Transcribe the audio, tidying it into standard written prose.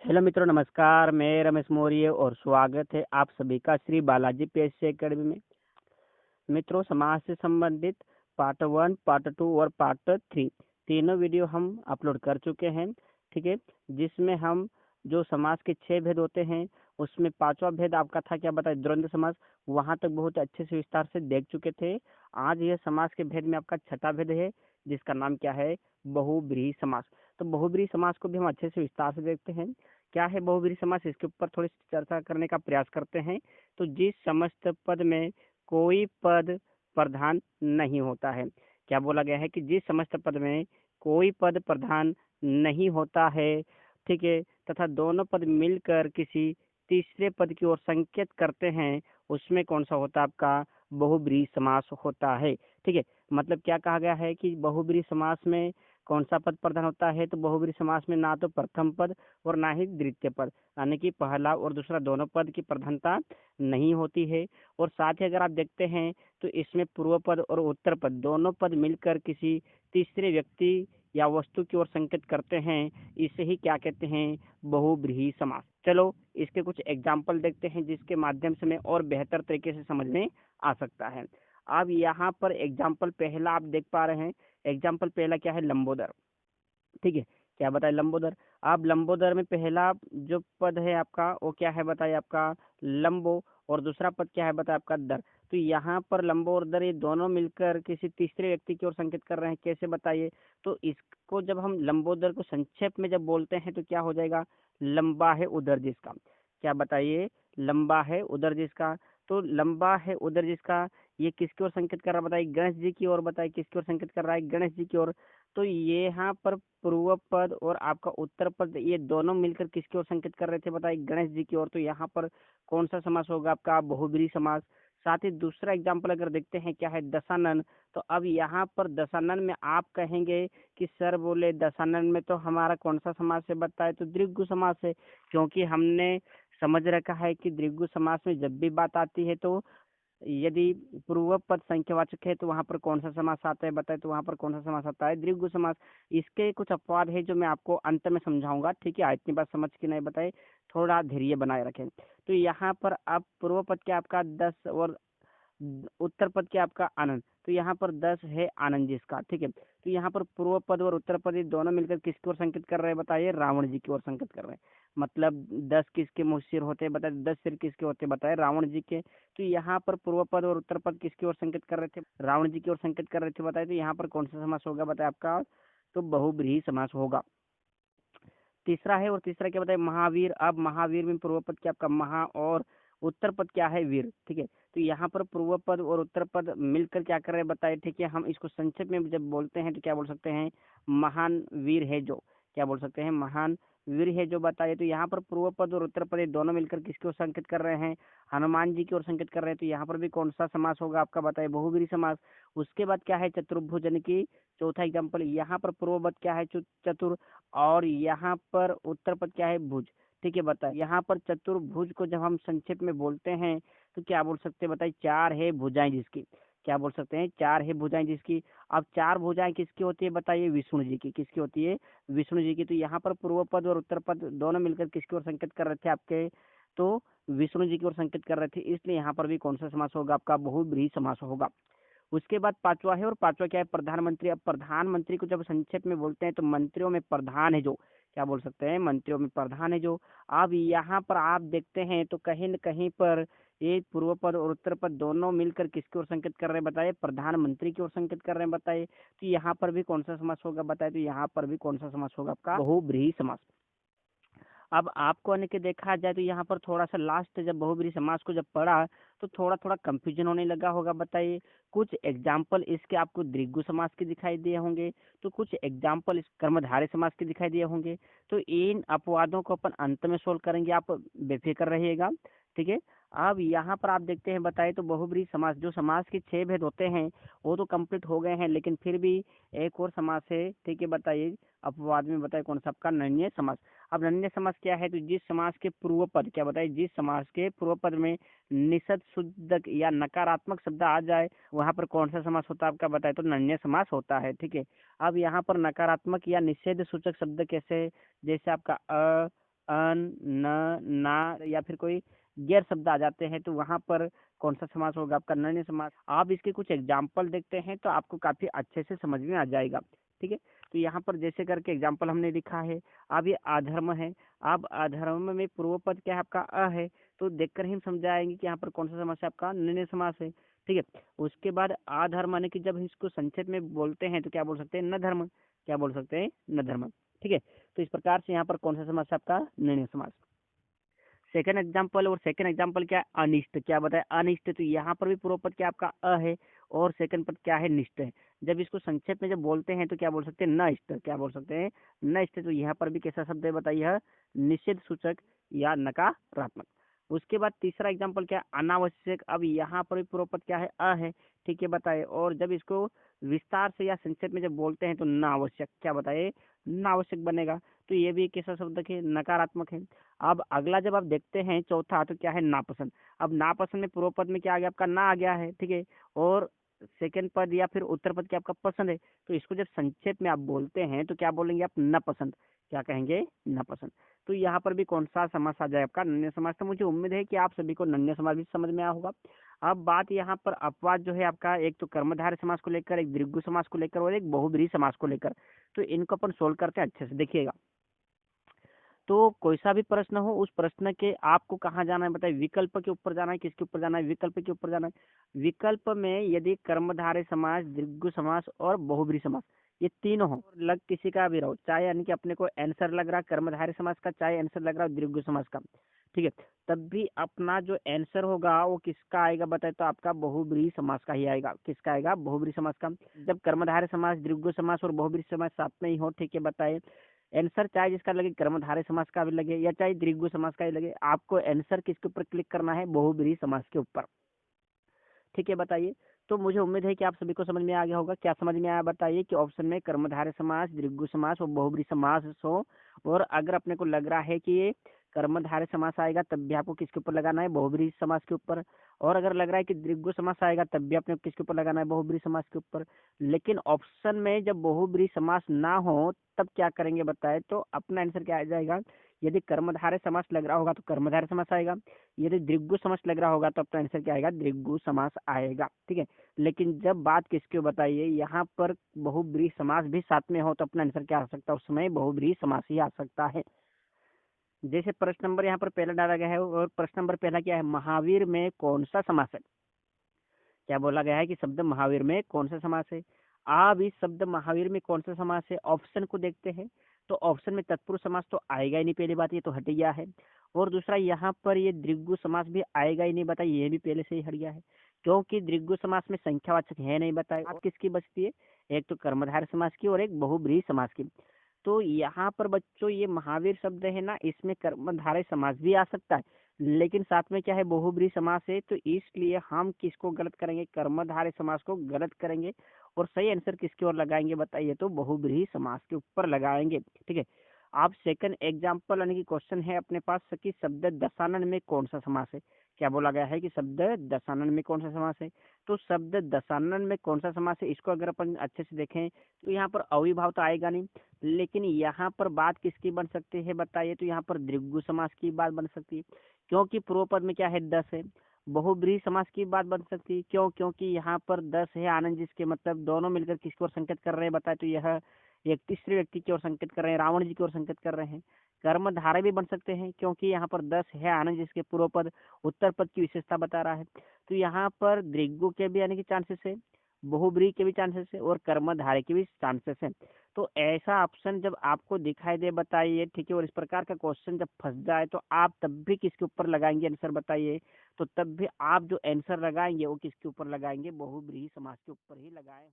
Hello मित्रों, नमस्कार। मैं रमेश मौर्य और स्वागत है आप सभी का श्री बालाजी पीएससी एकेडमी में। मित्रों, समाज से संबंधित पार्ट 1, पार्ट 2 और पार्ट 3 तीनों वीडियो हम अपलोड कर चुके हैं। ठीक है, जिसमें हम जो समाज के 6 भेद होते हैं उसमें 5वां भेद आपका था क्या बताए, द्वंद्व समाज। वहां तक बहुत अच्छे से विस्तार से देख चुके थे। आज यह समाज के भेद में आपका 6वां भेद है, जिसका नाम क्या है, बहुब्रीहि समास। तो बहुब्रीहि समास को भी हम अच्छे से विस्तार से देखते हैं। क्या है बहुब्रीहि समास, इसके ऊपर थोड़ी सी चर्चा करने का प्रयास करते हैं। तो जिस समस्त पद में कोई पद प्रधान नहीं होता है, क्या बोला गया है कि जिस समस्त पद में कोई पद प्रधान नहीं होता है, ठीक है, तथा दोनों पद मिलकर किसी तीसरे पद की ओर संकेत करते हैं, उसमें कौन सा होता है आपका, बहुब्रीहि समास होता है। ठीक है, मतलब क्या कहा गया है कि बहुब्रीहि समास में कौन सा पद प्रधान होता है। तो बहुब्रीहि समास में ना तो प्रथम पद और ना ही द्वितीय पद, यानी कि पहला और दूसरा दोनों पद की प्रधानता नहीं होती है। और साथ ही अगर आप देखते हैं तो इसमें पूर्व पद और उत्तर पद दोनों पद मिलकर किसी तीसरे व्यक्ति या वस्तु की ओर संकेत करते हैं, इसे ही क्या कहते हैं, बहुब्रीहि समास। चलो इसके कुछ एग्जाम्पल देखते हैं, जिसके माध्यम से हमें और बेहतर तरीके से समझ में आ सकता है। अब यहाँ पर एग्जाम्पल पहला आप देख पा रहे हैं। एग्जाम्पल पहला क्या है, लंबोदर। ठीक है, क्या बताए, लंबोदर। आप लंबोदर में पहला जो पद है आपका वो क्या है बताइए, आपका लंबो, और दूसरा पद क्या है बताइए, आपका दर। तो यहाँ पर लंबो और दर ये दोनों मिलकर किसी तीसरे व्यक्ति की ओर संकेत कर रहे हैं, कैसे बताइए। तो इसको जब हम लंबोदर को संक्षेप में जब बोलते हैं तो क्या हो जाएगा, लंबा है उदर जिसका। क्या बताइए, लंबा है उदर जिसका। तो लंबा है उदर जिसका, ये किसकी ओर संकेत कर रहा है बताइए, गणेश जी की ओर। बताइए किसकी ओर संकेत कर रहा है, गणेश जी की ओर। तो ये यहाँ पर पूर्व पद और आपका उत्तर पद ये दोनों मिलकर किसकी ओर संकेत कर रहे थे बताइए, गणेश जी की ओर। तो यहाँ पर कौन सा समास होगा आपका, बहुब्रीहि समास। साथ ही दूसरा एग्जाम्पल अगर देखते हैं, क्या है, दशानन। तो अब यहाँ पर दशानन में आप कहेंगे कि सर बोले दशानन में तो हमारा कौन सा समास है बताए, तो द्विगु समास है। क्योंकि हमने समझ रखा है कि द्विगु समास में जब भी बात आती है तो यदि पूर्व पद संख्यावाचक है तो वहां पर कौन सा समास आता है बताए, तो वहां पर कौन सा समास आता है, द्विगु समास। इसके कुछ अपवाद है जो मैं आपको अंत में समझाऊंगा। ठीक है, इतनी बात समझ के नहीं बताए, थोड़ा धैर्य बनाए रखें। तो यहाँ पर अब पूर्व पद के आपका 10 और उत्तर पद क्या आपका आनंद। तो यहाँ पर 10 है आनंद जी इसका। ठीक है, तो यहाँ पर पूर्व पद और उत्तर पद ये दोनों मिलकर किसकी ओर संकेत कर रहे हैं बताइए, रावण जी की ओर संकेत कर रहे हैं। मतलब 10 किसके मुँह सिर होते हैं बताइए, 10 सिर किसके होते हैं बताए, रावण जी के। तो यहाँ पर पूर्व पद और उत्तर पद किसकी ओर संकेत कर रहे थे, रावण जी की ओर संकेत कर रहे थे बताए। तो यहाँ पर कौन सा समास होगा बताए आपका, तो बहुब्रीहि समास होगा। तीसरा है, और तीसरा क्या बताए, महावीर। अब महावीर में पूर्व पद क्या आपका महा और उत्तर पद क्या है, वीर। ठीक है, तो यहाँ पर पूर्व पद और उत्तर पद मिलकर क्या कर रहे हैं बताए। ठीक है, हम इसको संक्षेप में जब बोलते हैं तो क्या बोल सकते हैं, महान वीर है जो। क्या बोल सकते हैं, महान वीर है जो बताइए। तो यहाँ पर पूर्व पद और उत्तर पद ये दोनों मिलकर किसकी ओर संकेत कर रहे हैं, हनुमान जी की ओर संकेत कर रहे हैं। तो यहाँ पर भी कौन सा समास होगा आपका बताइए, बहुब्रीहि समास। उसके बाद क्या है, चतुर्भुज की चौथा एग्जाम्पल। यहाँ पर पूर्व पद क्या है, चतुर, और यहाँ पर उत्तर पद क्या है, भुज। ठीक है, बताइए यहाँ पर चतुर्भुज को जब हम संक्षेप में बोलते हैं तो क्या बोल सकते हैं बताइए, चार है भुजाएं जिसकी। क्या बोल सकते हैं, चार है भुजाएं जिसकी। अब चार भुजाएं किसकी होती है बताइए, विष्णु जी की। किसकी होती है, विष्णु जी की। तो यहाँ पर पूर्व पद और उत्तर पद दोनों मिलकर किसकी ओर संकेत कर रहे थे आपके, तो विष्णु जी की ओर संकेत कर रहे थे। इसलिए यहाँ पर भी कौन सा समास होगा आपका, बहुब्रीहि समास होगा। उसके बाद पांचवा है, और पांचवा क्या है, प्रधानमंत्री। अब प्रधानमंत्री को जब संक्षेप में बोलते हैं तो मंत्रियों में प्रधान है जो। क्या बोल सकते हैं, मंत्रियों में प्रधान है जो। अब यहाँ पर आप देखते हैं तो कहीं न कहीं पर ये पूर्व पद और उत्तर पद दोनों मिलकर किसकी ओर संकेत कर रहे हैं बताइए, प्रधानमंत्री की ओर संकेत कर रहे हैं बताइए। तो यहाँ पर भी कौन सा समास होगा बताइए, तो यहाँ पर भी कौन सा समास होगा आपका, बहुब्रीहि समास। अब आपको आने के देखा जाए तो यहाँ पर थोड़ा सा लास्ट जब बहुब्रीहि समास को जब पढ़ा तो थोड़ा थोड़ा कंफ्यूजन होने लगा होगा बताइए। कुछ एग्जाम्पल इसके आपको द्विगु समास के दिखाई दिए होंगे, तो कुछ एग्जाम्पल इस कर्मधारय समास के दिखाई दिए होंगे। तो इन अपवादों को अपन अंत में सोल्व करेंगे, आप बेफिक्र रहिएगा। ठीक है, अब यहाँ पर आप देखते हैं बताए तो बहुब्रीहि समास, जो समास के 6 भेद होते हैं वो तो कंप्लीट हो गए हैं, लेकिन फिर भी एक और समास है। ठीक है, बताइए अपवाद में बताइए कौन सा आपका, नन्य समास। अब नन्य समास क्या है, तो जिस समास के पूर्व पद, क्या बताइए, जिस समास के पूर्व पद में निषद शुद्ध या नकारात्मक शब्द आ जाए वहां पर कौन सा समास होता है आपका बताए, तो नन्य समास होता है। ठीक है, अब यहाँ पर नकारात्मक या निषेध सूचक शब्द कैसे, जैसे आपका अन, न, ना या फिर कोई गैर शब्द आ जाते हैं तो वहाँ पर कौन सा समास होगा आपका नन्य समास। आप इसके कुछ एग्जाम्पल देखते हैं तो आपको काफी अच्छे से समझ में आ जाएगा। ठीक है, तो यहाँ पर जैसे करके एग्जाम्पल हमने लिखा है। अब ये अधर्म है। अब अधर्म में पूर्व पद क्या है आपका अ है, तो देखकर ही हम समझाएंगे कि यहाँ पर कौन सा समास है आपका नन्य समास है। ठीक है, उसके बाद अधर्म यानी कि जब इसको संक्षेप में बोलते हैं तो क्या बोल सकते हैं न धर्म, क्या बोल सकते हैं न धर्म। ठीक है, तो इस प्रकार से यहाँ पर कौन सा समास है आपका निर्णय समास। सेकंड एग्जाम्पल, और सेकंड एग्जाम्पल क्या है अनिष्ट, क्या बताए अनिष्ट, तो यहाँ पर भी पूर्व पद क्या आपका अ है और सेकंड पद क्या है निष्ठ है। जब इसको संक्षेप में जब बोलते हैं तो क्या बोल सकते हैं न इष्ट, क्या बोल सकते हैं न इष्ट, तो यहाँ पर भी कैसा शब्द है बताइए निषेध सूचक या नकारात्मक। उसके बाद तीसरा एग्जाम्पल क्या है अनावश्यक। अब यहाँ पर भी पूर्व पद क्या है अ है। ठीक है बताइए, और जब इसको विस्तार से या संक्षेप में जब बोलते हैं तो न आवश्यक, क्या बताइए न आवश्यक बनेगा। तो ये भी कैसा शब्द है नकारात्मक है। अब अगला जब आप देखते हैं चौथा तो क्या है नापसंद। अब नापसंद में पूर्व पद में क्या आ गया आपका ना आ गया है। ठीक है, और सेकंड पद या फिर उत्तर पद क्या आपका पसंद है, तो इसको जब संक्षेप में आप बोलते हैं तो क्या बोलेंगे आप न पसंद, क्या कहेंगे न पसंद। तो यहाँ पर भी कौन सा समास आ जाए आपका नन्य समास। तो मुझे उम्मीद है कि आप सभी को नन्य समास भी समझ में आया होगा। अब बात यहाँ पर अपवाद जो है आपका एक तो कर्मधारय समास को लेकर, एक दीर्घ समास को लेकर और एक बहुब्रीहि समास को लेकर, तो इनको अपन सोल्व करते हैं अच्छे से देखिएगा। तो कोई सा भी प्रश्न हो उस प्रश्न के आपको कहाँ जाना है बताइए, विकल्प के ऊपर जाना है, किसके ऊपर जाना है, विकल्प के ऊपर जाना है। विकल्प में यदि कर्मधारय समास, दीर्घ समास और बहुब्रीहि समास ये तीनों हो, लग किसी का भी रहो, चाहे यानी कि अपने को आंसर लग रहा है कर्मधारय समास का, चाहे आंसर लग रहा है दीर्घ समास का, ठीक है, तब भी अपना जो आंसर होगा वो किसका आएगा बताए, तो आपका बहुब्रीहि समास का ही आएगा। किसका आएगा, बहुब्रीहि समास का। जब कर्मधारय समास, दीर्घ समास और बहुब्रीहि समास साथ में ही हो, ठीक है बताए, आंसर चाहे जिसका लगे कर्मधारय समास का भी लगे या चाहे दीर्घ समास का ही लगे, आपको आंसर किसके ऊपर क्लिक करना है, बहुब्रीहि समास के ऊपर। ठीक है बताइए। तो मुझे उम्मीद है कि आप सभी को समझ में आ गया होगा। क्या समझ में आया बताइए कि ऑप्शन में कर्मधारय समास, दीर्घ समास और बहुब्रीहि समास हो, और अगर अपने को लग रहा है कि ये कर्मधारय समास आएगा तब भी आपको किसके ऊपर लगाना है, बहुब्रीहि समास के ऊपर। और अगर लग रहा है कि दीर्घ समास आएगा तब भी अपने को किसके ऊपर लगाना है, बहुब्रीहि समास के ऊपर। लेकिन ऑप्शन में जब बहुब्रीहि समास ना हो तब क्या करेंगे बताए, तो अपना आंसर क्या आ जाएगा, यदि कर्मधारय समास लग रहा होगा तो कर्मधारय समास आएगा, यदि दीर्घ समास लग रहा होगा तो अपना आंसर क्या आएगा, दीर्घ समास आएगा। ठीक है, लेकिन जब बात किसकी बताइए, यहाँ पर बहुब्रीहि समास भी साथ में हो तो अपना आंसर क्या आ सकता है, उस समय बहुब्रीहि समास ही आ सकता है। जैसे प्रश्न नंबर यहाँ पर पहला डाला गया है, और प्रश्न नंबर पहला क्या है, महावीर में कौन सा समास है। क्या बोला गया है कि शब्द महावीर में कौन सा समास है। अब इस शब्द महावीर में कौन सा समास है, ऑप्शन को देखते हैं तो ऑप्शन में तत्पुरुष समास तो आएगा ही नहीं, पहली बात ये तो हट गया है। और दूसरा यहाँ पर ये दीर्घ समास भी आएगा ही नहीं, बताइए ये भी पहले से ही हट गया है, क्योंकि दीर्घ समास में संख्यावाचक है नहीं बताए। आप किसकी बचती है, एक तो कर्मधारय समास की और एक बहुब्रीहि समास की। तो यहाँ पर बच्चों ये महावीर शब्द है ना, इसमें कर्मधारय समास भी आ सकता है, लेकिन साथ में क्या है बहुब्रीहि समास है, तो इसलिए हम किसको गलत करेंगे, कर्मधारय समास को गलत करेंगे। और सही आंसर किसकी ओर लगाएंगे बताइए, तो बहुब्रीहि समास के ऊपर लगाएंगे। ठीक है, आप सेकंड एग्जाम्पल यानी कि क्वेश्चन है अपने पास कि शब्द दशानन में कौन सा समास है। क्या बोला गया है कि शब्द दशानन में कौन सा समास है। तो शब्द दशानन में कौन सा समास है, इसको अगर अपन अच्छे से देखें तो यहाँ पर अविभाव तो आएगा नहीं, लेकिन यहाँ पर बात किसकी बन सकती है बताइए, तो यहाँ पर दीर्घ समास की बात बन सकती है, क्योंकि पूर्व पद में क्या है 10 है। बहुब्रीहि समास की बात बन सकती है, क्यों, क्योंकि यहाँ पर 10 है आनंद, जिसके मतलब दोनों मिलकर किसकी ओर संकेत कर रहे हैं बताए, तो यह एक तीसरे व्यक्ति की ओर संकेत कर रहे हैं, रावण जी की ओर संकेत कर रहे हैं। कर्मधारय भी बन सकते हैं, क्योंकि यहाँ पर 10 है आनंद, जिसके पूर्व पद उत्तर पद की विशेषता बता रहा है। तो यहाँ पर दीर्घों के भी यानी कि चांसेस है, बहुब्रीहि के भी चांसेस है और कर्मधारय के भी चांसेस है। तो ऐसा ऑप्शन जब आपको दिखाई दे बताइए, ठीक है, और इस प्रकार का क्वेश्चन जब फंस जाए तो आप तब भी किसके ऊपर लगाएंगे आंसर बताइए, तो तब भी आप जो आंसर लगाएंगे वो किसके ऊपर लगाएंगे, बहुब्रीहि समास के ऊपर ही लगाए।